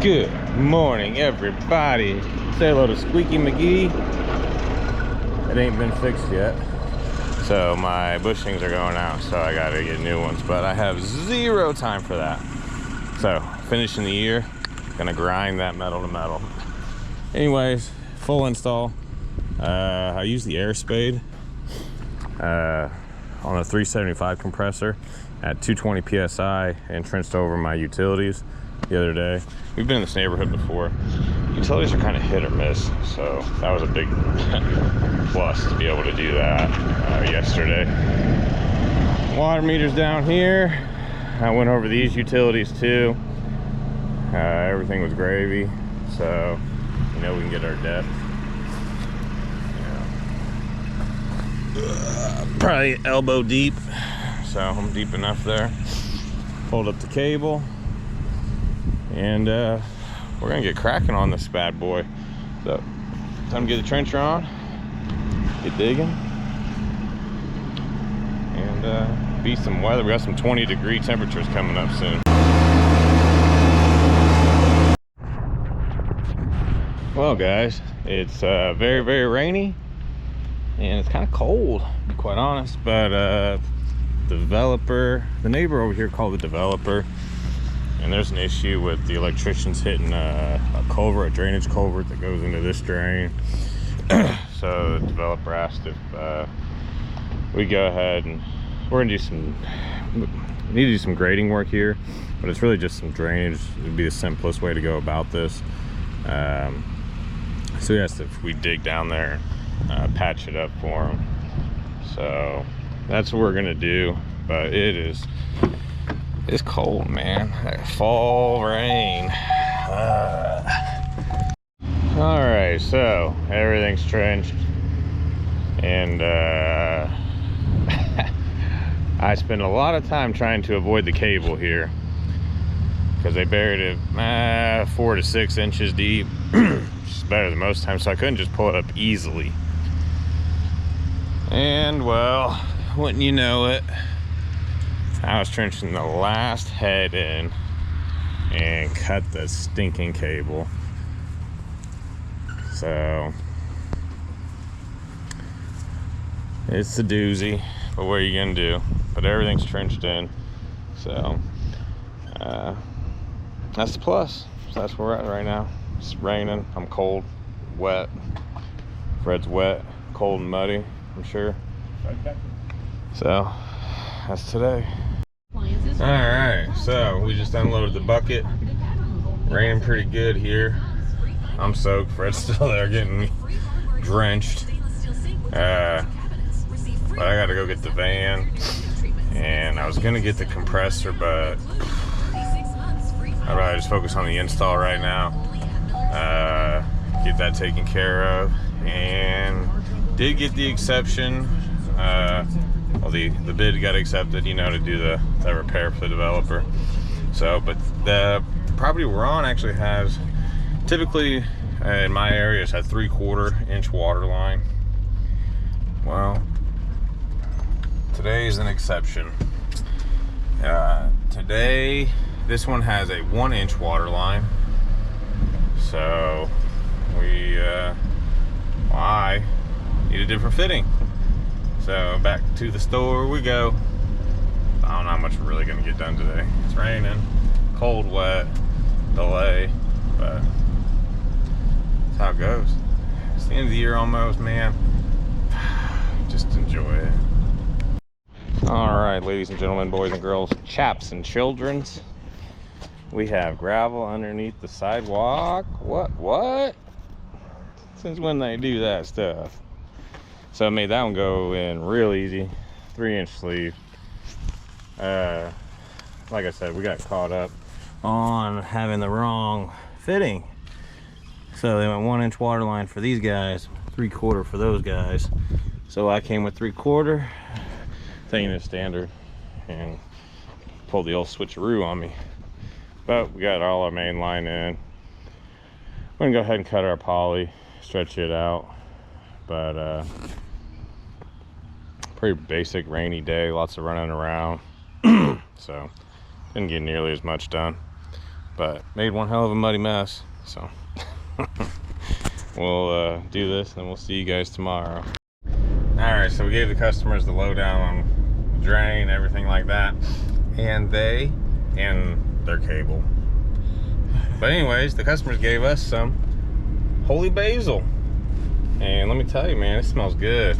Good morning, everybody. Say hello to Squeaky McGee. It ain't been fixed yet, so my bushings are going out, so I gotta get new ones, but I have zero time for that. So finishing the year, gonna grind that metal to metal. Anyways, full install. I use the air spade on a 375 compressor at 220 psi and trenched over my utilities the other day. We've been in this neighborhood before. Utilities are kind of hit or miss, so that was a big plus to be able to do that yesterday. Water meter's down here. I went over these utilities too. Everything was gravy, so we can get our depth. Probably elbow deep, so I'm deep enough there. Pulled up the cable, and we're gonna get cracking on this bad boy. So time to get the trencher on, get digging, and beat some weather. We got some 20-degree temperatures coming up soon. Well guys, it's very, very rainy, and it's kind of cold, to be quite honest, but the neighbor over here called the developer, and there's an issue with the electricians hitting a culvert, a drainage culvert that goes into this drain. So the developer asked if we go ahead, and we're gonna we need to do some grading work here, but it's really just some drainage. It would be the simplest way to go about this. So he asked if we dig down there, patch it up for him. So that's what we're gonna do, but it's cold, man. Fall rain. All right, so everything's trenched, and I spent a lot of time trying to avoid the cable here because they buried it 4 to 6 inches deep, which is better than most times, so I couldn't just pull it up easily. And well, wouldn't you know it, I was trenching the last head in and cut the stinking cable. So it's a doozy, but what are you gonna do? But everything's trenched in, so that's the plus. So that's where we're at right now. It's raining, I'm cold, wet. Fred's wet, cold and muddy, I'm sure. So that's today. All right, so we just unloaded the bucket. Raining pretty good here. I'm soaked. Fred's still there getting drenched. But I gotta go get the van, and I was gonna get the compressor, but I'd rather just focus on the install right now. Get that taken care of, and did get the exception. Well, the bid got accepted, to do the repair for the developer. So, but the property we're on actually has, typically in my area, it's a 3/4 inch water line. Well, today's an exception. Today, this one has a 1 inch water line. So I need a different fitting. So back to the store we go. I don't know how much we're really gonna get done today. It's raining, cold, wet, delay, but that's how it goes. It's the end of the year almost, man. Just enjoy it. All right, ladies and gentlemen, boys and girls, chaps and childrens. We have gravel underneath the sidewalk. What? Since when they do that stuff? So I made that one go in real easy, 3-inch sleeve. Like I said, we got caught up on having the wrong fitting. So they went 1 inch water line for these guys, 3/4 for those guys. So I came with 3/4, thinking it's standard, and pulled the old switcheroo on me. But we got all our main line in. We're gonna go ahead and cut our poly, stretch it out. But pretty basic rainy day, lots of running around. So didn't get nearly as much done. but made one hell of a muddy mess. So we'll do this and then we'll see you guys tomorrow. All right, so we gave the customers the lowdown on the drain, everything like that, and their cable. But anyways, the customers gave us some holy basil, and let me tell you, man, it smells good.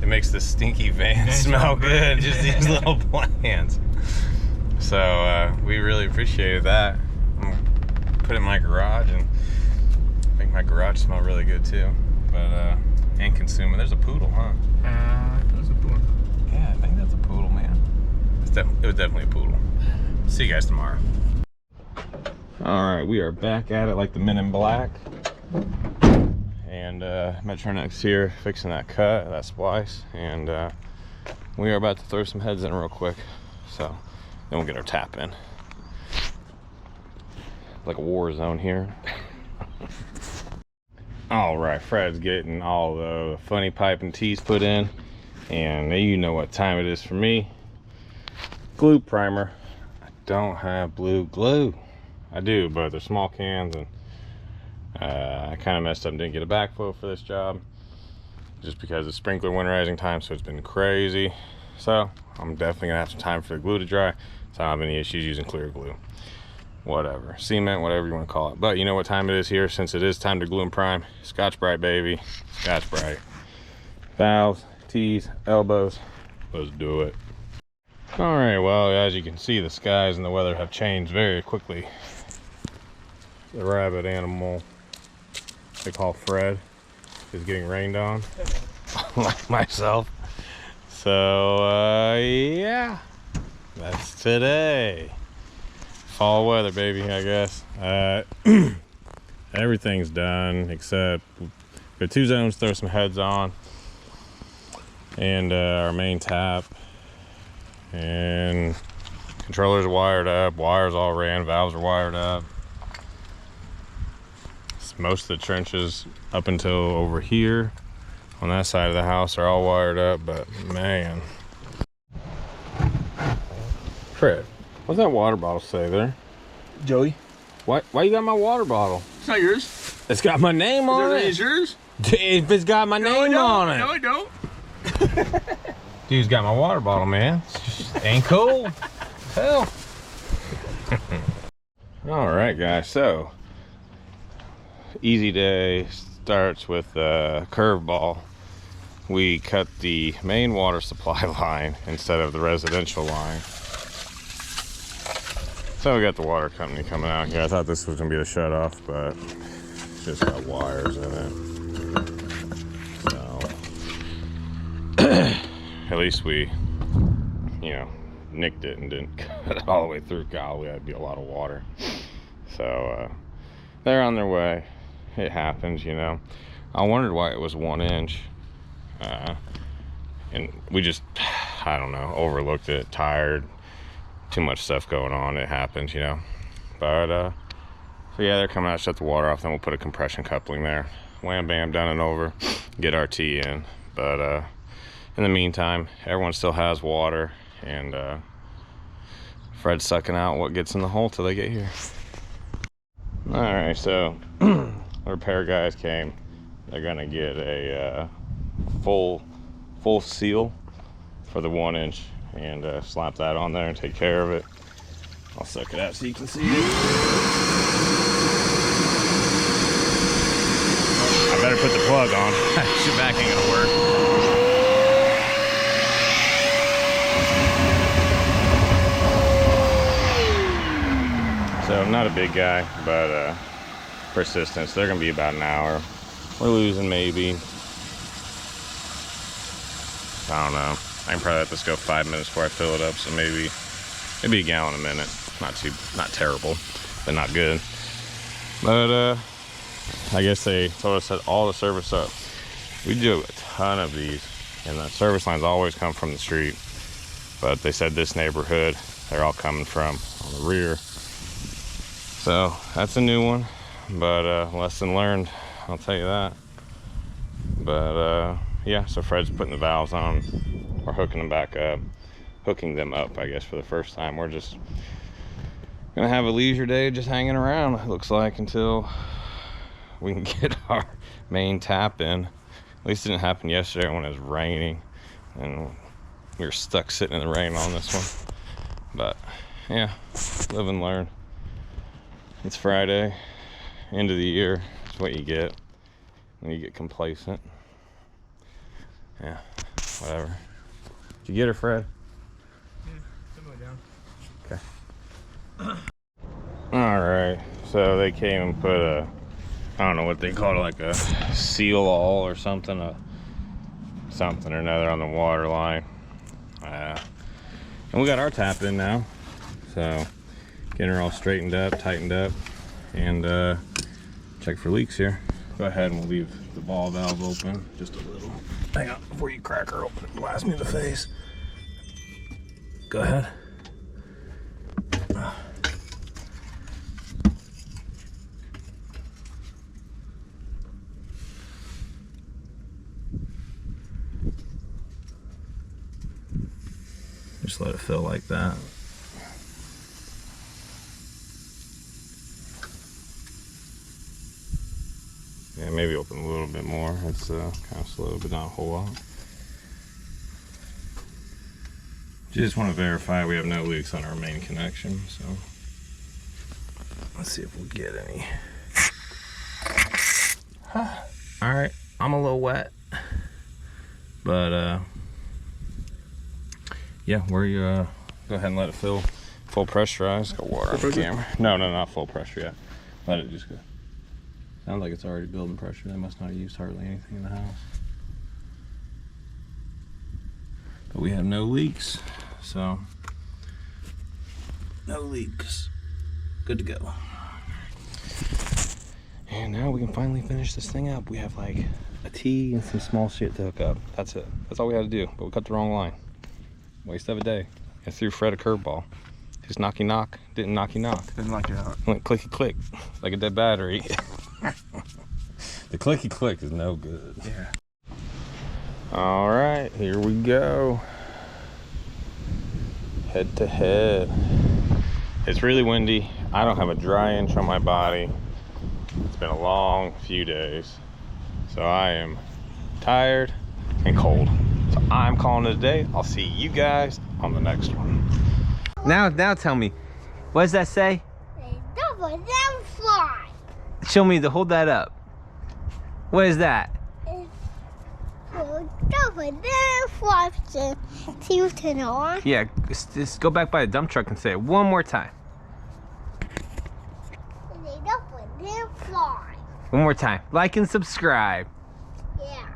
It makes the stinky van smell good, just these little plants. So we really appreciated that. I'm gonna put it in my garage and make my garage smell really good too. But and consume it. There's a poodle, huh? That's a poodle. Yeah, I think that's a poodle, man. It was definitely a poodle. See you guys tomorrow. All right, we are back at it like the Men in Black. And Metronix here fixing that cut, that splice, and we are about to throw some heads in real quick, so then we'll get our tap in. Like a war zone here. All right, Fred's getting all the funny pipe and tees put in, and you know what time it is for me. Glue primer. I don't have blue glue. I do, but they're small cans, and I kind of messed up and didn't get a backflow for this job just because it's sprinkler winterizing time, so it's been crazy. So I'm definitely gonna have some time for the glue to dry, so I don't have any issues using clear glue, whatever, cement, whatever you want to call it. But you know what time it is here, since it is time to glue and prime. Scotch-Brite, baby, Scotch-Brite. Valves, tees, elbows, let's do it. All right, well, as you can see, the skies and the weather have changed very quickly. The rabbit animal they call Fred is getting rained on, like myself. So yeah, that's today. Fall weather, baby, I guess. Everything's done except the 2 zones, throw some heads on, and our main tap, and controllers wired up, wires all ran, valves are wired up. Most of the trenches up until over here on that side of the house are all wired up, but man. Fred, what's that water bottle say there? Joey. Why you got my water bottle? It's not yours. It's got my name on it. Is yours? If it's got my name on it. No, I don't. Dude's got my water bottle, man. Ain't cool. Hell. All right, guys, so easy day starts with a curveball. We cut the main water supply line instead of the residential line. So we got the water company coming out here. I thought this was gonna be a shut off, but it's just got wires in it. So at least we, you know, nicked it and didn't cut it all the way through. Golly, that'd be a lot of water. So they're on their way. It happens, you know. I wondered why it was 1 inch, and we just, I don't know, overlooked it, tired, too much stuff going on. It happens, you know. But so yeah, they're coming out, shut the water off, then we'll put a compression coupling there. Wham bam, done and over, get our tea in. But in the meantime, everyone still has water, and Fred's sucking out what gets in the hole till they get here. All right, so repair guys came. They're gonna get a full seal for the 1 inch and slap that on there and take care of it. I'll suck it out so you can see it. I better put the plug on. Shit back ain't gonna work. So I'm not a big guy, but persistence. They're gonna be about an hour. We're losing maybe, I don't know. I can probably let this go 5 minutes before I fill it up. So maybe a gallon a minute. Not terrible, but not good. But I guess they told us that all the service up. We do a ton of these, and the service lines always come from the street. But they said this neighborhood, they're all coming from on the rear. So that's a new one. But lesson learned, I'll tell you that. But yeah, so Fred's putting the valves on. We're hooking them back up, hooking them up, I guess, for the first time. We're just Gonna have a leisure day just hanging around, it looks like, until we can get our main tap in. At least it didn't happen yesterday when it was raining and we were stuck sitting in the rain on this one. But yeah, live and learn. It's Friday, end of the year. That's what you get when you get complacent. Yeah, whatever. Did you get her, Fred? Yeah, Okay. All right, so they came and put a, I don't know what they call it, like a seal all or something, something or another on the water line. And we got our tap in now, so getting her all straightened up, tightened up, and check for leaks here. Go ahead and we'll leave the ball valve open just a little. Hang on, before you crack her open and blast me in the face. Go ahead. Just let it fill like that. Yeah, maybe open a little bit more. It's kind of slow, but not a whole lot. Just want to verify we have no leaks on our main connection, so let's see if we'll get any. All right, I'm a little wet, but yeah, we're go ahead and let it fill full pressurize. Got water on the camera. No, not full pressure yet. Let it just go. Sounds like it's already building pressure. They must not have used hardly anything in the house. But we have no leaks, so no leaks. Good to go. And now we can finally finish this thing up. We have like a T and some small shit to hook up. That's it. That's all we had to do. But we cut the wrong line. Waste of a day. I threw Fred a curveball. Just knocky knock, didn't knocky knock. Didn't like it out. Went clicky click, like a dead battery. The clicky click is no good. Yeah. All right, here we go. Head to head. It's really windy. I don't have a dry inch on my body. It's been a long few days. So I am tired and cold. So I'm calling it a day. I'll see you guys on the next one. Now tell me, what does that say? Double them fly. Show me hold that up. What is that? Double them fly. See you turn on. Yeah, just go back by the dump truck and say it one more time. Double them fly. One more time. Like and subscribe. Yeah.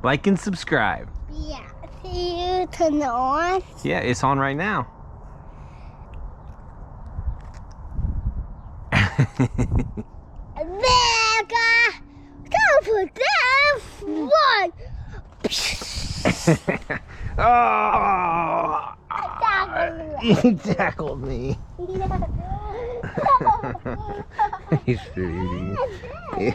Like and subscribe. Yeah. See you turn on. Yeah, it's on right now. Mega double them fly. Oh! You tackled me. He's shooting. Yeah.